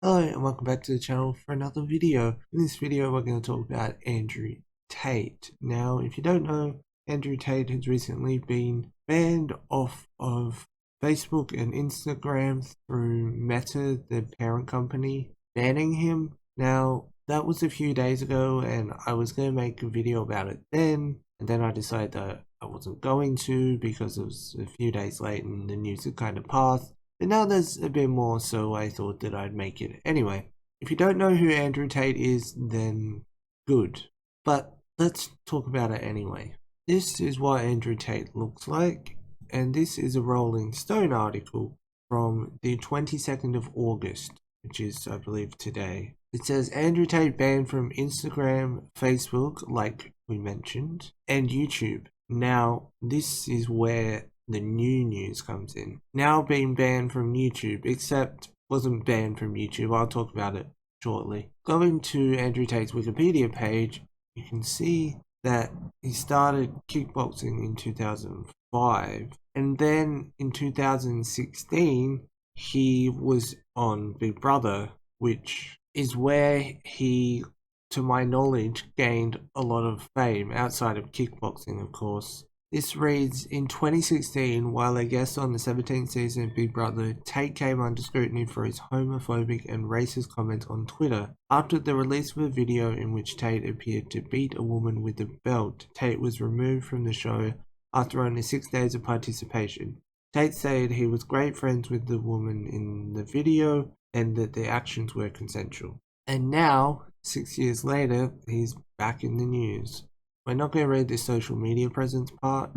Hello and welcome back to the channel for another video. In this video we're going to talk about Andrew Tate. Now if you don't know, Andrew Tate has recently been banned off of Facebook and Instagram through Meta, the parent company, banning him. Now that was a few days ago and I was going to make a video about it then, and then I decided that I wasn't going to because it was a few days late and the news had kind of passed. But now there's a bit more, so I thought that I'd make it anyway. If you don't know who Andrew Tate is, then good. But let's talk about it anyway. This is what Andrew Tate looks like, and this is a Rolling Stone article from the 22nd of August, which is, I believe, today. It says Andrew Tate banned from Instagram, Facebook, like we mentioned, and YouTube. Now, this is where the new news comes in. Now being banned from YouTube, except wasn't banned from YouTube. I'll talk about it shortly. Going to Andrew Tate's Wikipedia page, you can see that he started kickboxing in 2005, and then in 2016 he was on Big Brother, which is where he, to my knowledge, gained a lot of fame outside of kickboxing, of course. This reads, in 2016, while a guest on the 17th season of Big Brother, Tate came under scrutiny for his homophobic and racist comments on Twitter. After the release of a video in which Tate appeared to beat a woman with a belt, Tate was removed from the show after only 6 days of participation. Tate said he was great friends with the woman in the video and that their actions were consensual. And now, 6 years later, he's back in the news. We're not going to read this social media presence part,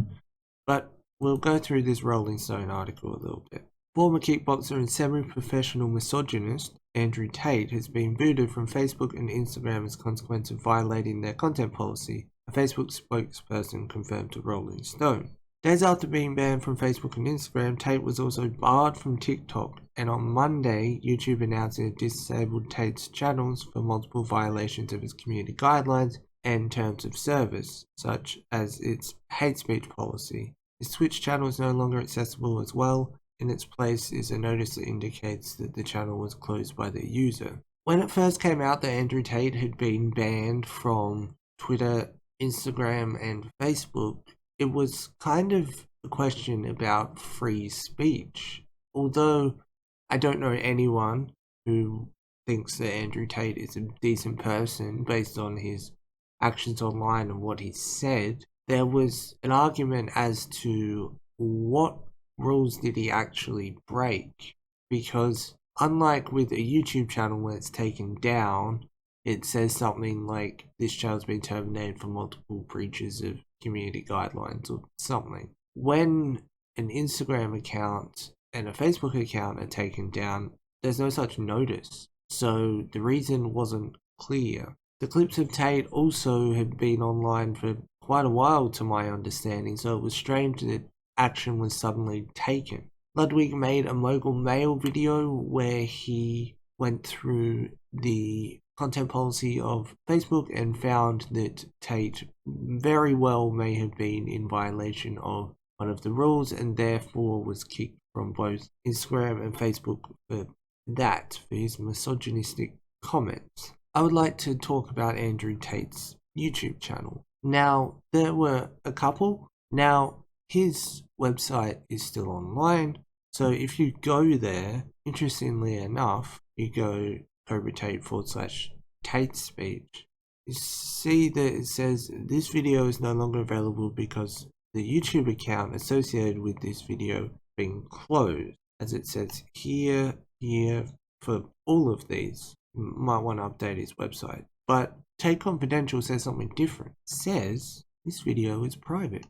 but we'll go through this Rolling Stone article a little bit. Former kickboxer and semi-professional misogynist Andrew Tate has been booted from Facebook and Instagram as a consequence of violating their content policy, a Facebook spokesperson confirmed to Rolling Stone. Days after being banned from Facebook and Instagram, Tate was also barred from TikTok, and on Monday, YouTube announced it disabled Tate's channels for multiple violations of its community guidelines and terms of service, such as its hate speech policy. Its Twitch channel is no longer accessible as well. In its place is a notice that indicates that the channel was closed by the user. When it first came out that Andrew Tate had been banned from Twitter, Instagram, and Facebook, it was kind of a question about free speech. Although I don't know anyone who thinks that Andrew Tate is a decent person based on his actions online and what he said, there was an argument as to what rules did he actually break, because unlike with a YouTube channel where it's taken down, it says something like this channel's been terminated for multiple breaches of community guidelines or something. When an Instagram account and a Facebook account are taken down, there's no such notice, so the reason wasn't clear. The clips of Tate also had been online for quite a while to my understanding, so it was strange that action was suddenly taken. Ludwig made a Mogul Mail video where he went through the content policy of Facebook and found that Tate very well may have been in violation of one of the rules and therefore was kicked from both Instagram and Facebook for his misogynistic comments. I would like to talk about Andrew Tate's YouTube channel. Now, there were a couple. Now, his website is still online, so if you go there, interestingly enough, you go CobraTate/Tate speech, you see that it says this video is no longer available because the YouTube account associated with this video being closed, as it says here for all of these. Might want to update his website. But Tate Confidential says something different. It says this video is private.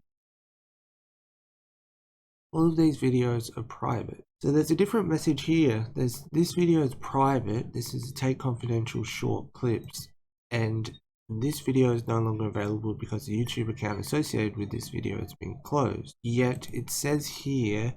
All of these videos are private. So there's a different message here. There's this video is private. This is Tate Confidential short clips. And this video is no longer available because the YouTube account associated with this video has been closed. Yet it says here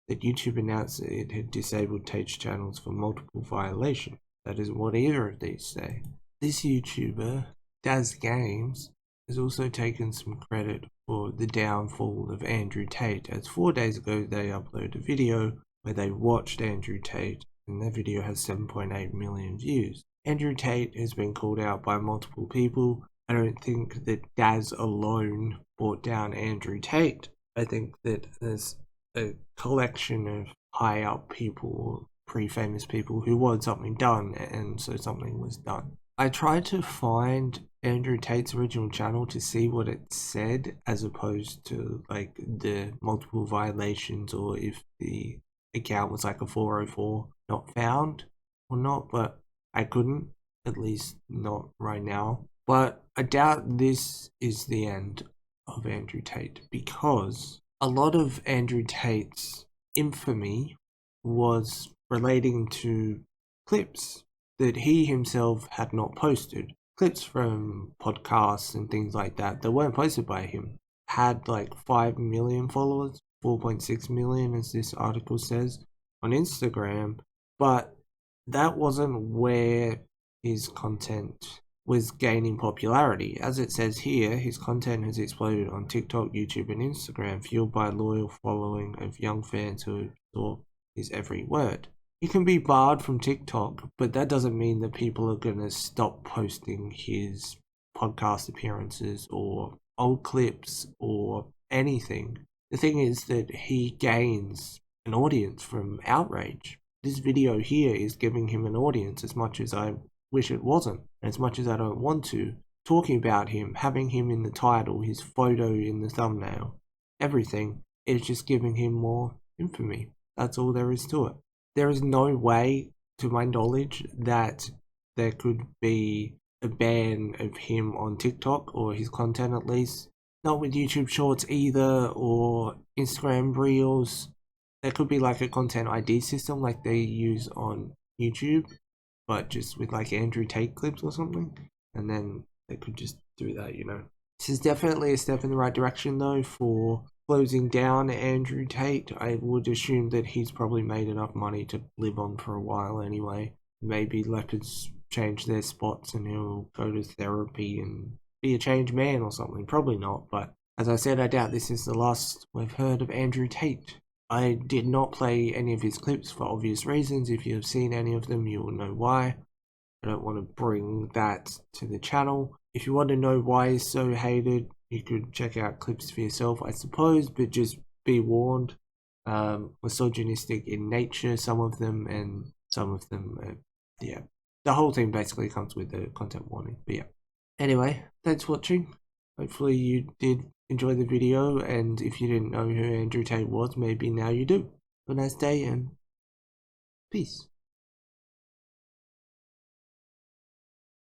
that YouTube announced that it had disabled Tate's channels for multiple violations. That isn't what either of these say. This YouTuber, Daz Games, has also taken some credit for the downfall of Andrew Tate, as 4 days ago they uploaded a video where they watched Andrew Tate and their video has 7.8 million views. Andrew Tate has been called out by multiple people. I don't think that Daz alone brought down Andrew Tate. I think that there's a collection of high up people, pre-famous people who wanted something done, and so something was done. I tried to find Andrew Tate's original channel to see what it said, as opposed to like the multiple violations, or if the account was like a 404 not found or not, but I couldn't, at least not right now. But I doubt this is the end of Andrew Tate, because a lot of Andrew Tate's infamy was relating to clips that he himself had not posted. Clips from podcasts and things like that weren't posted by him. Had like 5 million followers, 4.6 million as this article says, on Instagram, but that wasn't where his content was gaining popularity. As it says here, his content has exploded on TikTok, YouTube, and Instagram, fueled by a loyal following of young fans who absorb his every word. He can be barred from TikTok, but that doesn't mean that people are going to stop posting his podcast appearances or old clips or anything. The thing is that he gains an audience from outrage. This video here is giving him an audience, as much as I wish it wasn't, as much as I don't want to. Talking about him, having him in the title, his photo in the thumbnail, everything is just giving him more infamy. That's all there is to it. There is no way, to my knowledge, that there could be a ban of him on TikTok, or his content at least. Not with YouTube Shorts either, or Instagram Reels. There could be like a content ID system like they use on YouTube, but just with like Andrew Tate clips or something, and then they could just do that, you know. This is definitely a step in the right direction though for closing down Andrew Tate. I would assume that he's probably made enough money to live on for a while anyway. Maybe leopards change their spots and he'll go to therapy and be a changed man or something. Probably not, but as I said, I doubt this is the last we've heard of Andrew Tate. I did not play any of his clips for obvious reasons. If you have seen any of them, you will know why. I don't want to bring that to the channel. If you want to know why he's so hated, you could check out clips for yourself, I suppose, but just be warned. Misogynistic in nature, some of them, and some of them, yeah. The whole thing basically comes with a content warning, but yeah. Anyway, thanks for watching. Hopefully you did enjoy the video, and if you didn't know who Andrew Tate was, maybe now you do. Have a nice day, and peace.